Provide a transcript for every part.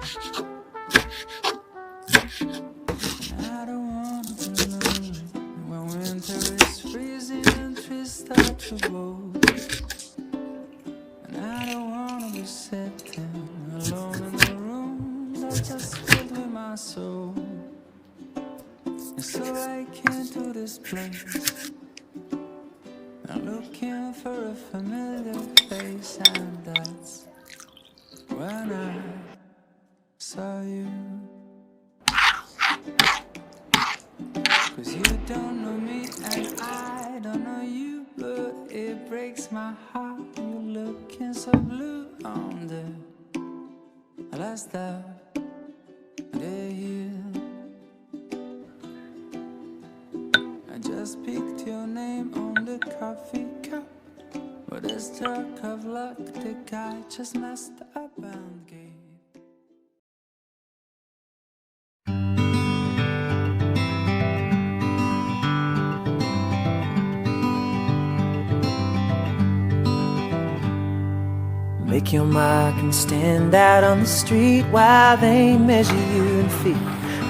I don't want to be lonely when winter is freezing and trees start to blow. And I don't want to be sitting alone in a room that's just filled with my soul. And so I came to this place, I'm looking for a familiar face, and that's when I saw you. 'Cause you don't know me and I don't know you, but it breaks my heart. You're looking so blue on the last day here. I just picked your name on the coffee cup, but a stroke of luck, the guy just messed up and gave. Make your mark and stand out on the street while they measure you in feet,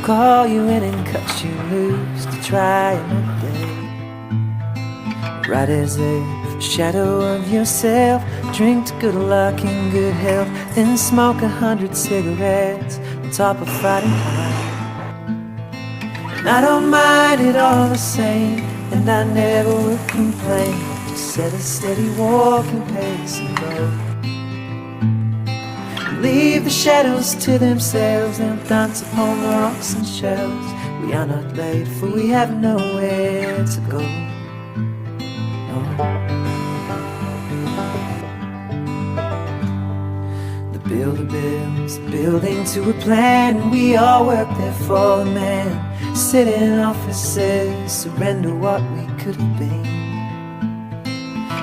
call you in and cut you loose to try another day. Right as a shadow of yourself, drink to good luck and good health, then smoke 100 cigarettes on top of Friday night. And I don't mind it all the same, and I never will complain. Just set a steady walking pace and go. Leave the shadows to themselves, they'll dance upon the rocks and shells. We are not late, for we have nowhere to go. No. The builder builds a building to a plan, and we all work there for a man. Sit in offices, surrender what we could have been,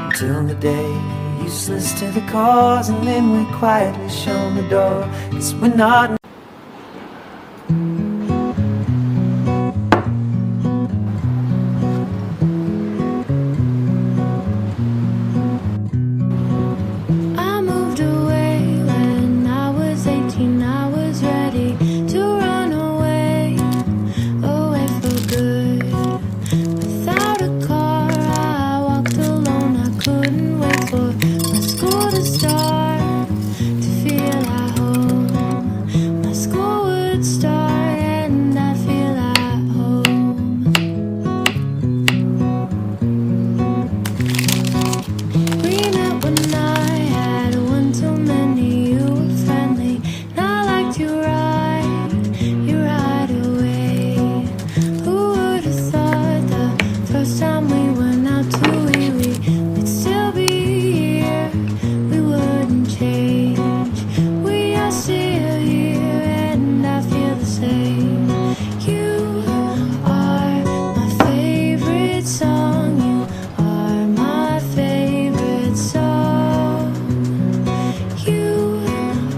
until the day useless to the cause, and then we quietly shown the door, 'cause we're not. I moved away when I was 18, I was ready to run away, away for good. Without a car, I walked alone, I couldn't wait for school to start, to feel at home. My school would start and I'd feel at home. We met when I had one too many. You were friendly and I liked you right away. Who would have thought the first time we went out to we'd still be here, we wouldn't change. We are still here and I feel the same. You are my favorite song, you are my favorite song. You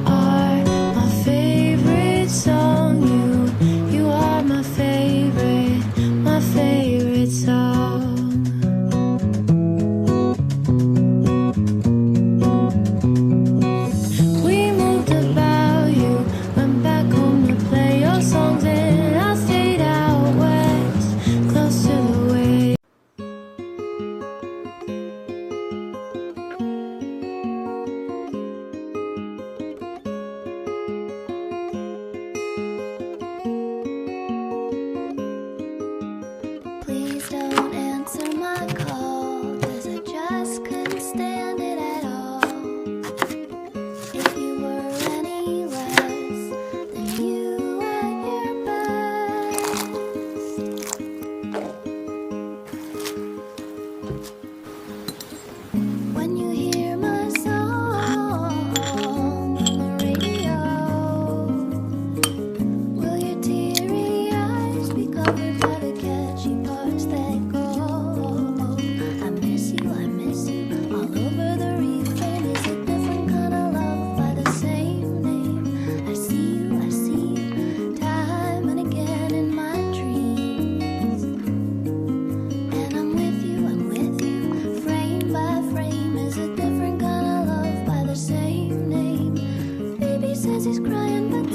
are my favorite song, you are my favorite song. We moved about, you went back home to play your songs, and I stayed out west, close to the way. Please don't answer my call, 'cause I just couldn't stand it at all. If you were any less than you at your best. When you hear my song on the radio, will your teary eyes be covered by the catchy parts that go? I miss you all over the refrain. Is a different kind of love by the same name. I see you time and again in my dreams. And I'm with you, frame by frame. Is a different kind of love by the same name. Baby says he's crying, but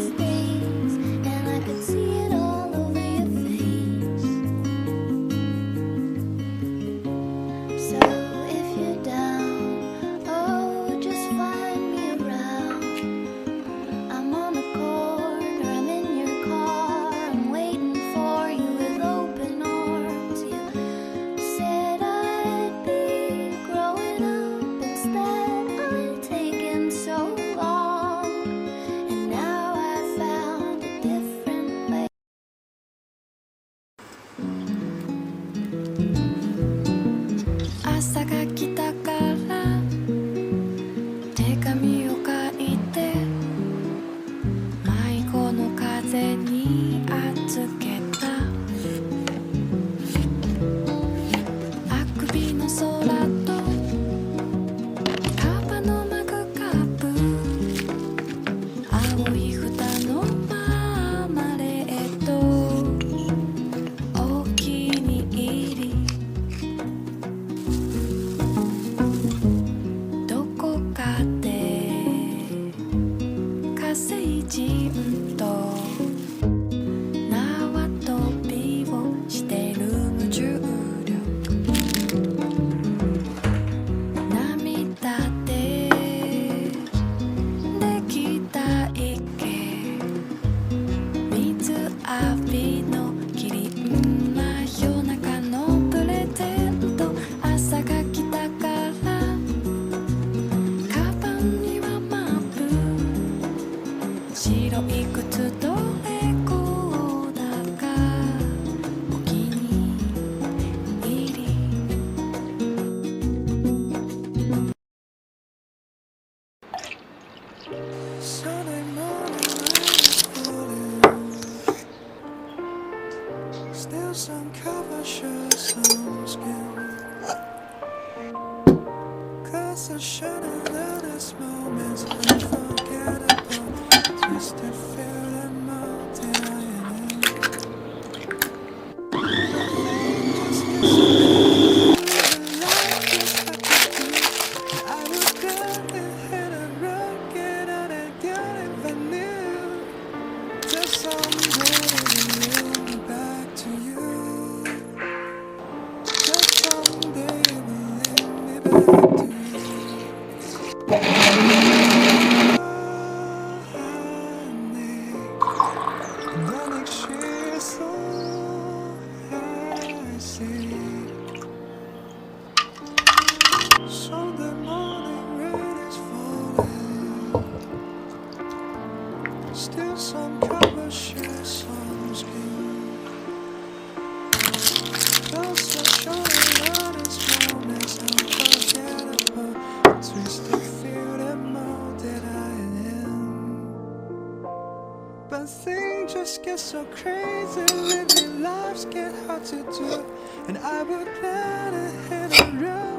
って火星人と縄跳びをしてる無重力涙でできた池水浴びのキリン真夜中のプレゼント朝が来たからカバンにはマップ白い靴とレコーダーがお気に入りSunday morning rain is falling Still some cover shows some skin Cause the shadow of this moment's unforgettable Twisted feeling melting in Just I would gladly hit a rocket out and get if I knew Just someday it will be back to you Just someday it will lead me back to you The next year so I see Sunday morning rain is falling Still some cover share some skin Close the shoulder on its moments unforgettable Twisted feel the mold that I am But things just get so crazy Living lives get hard to do And I would rather hit a road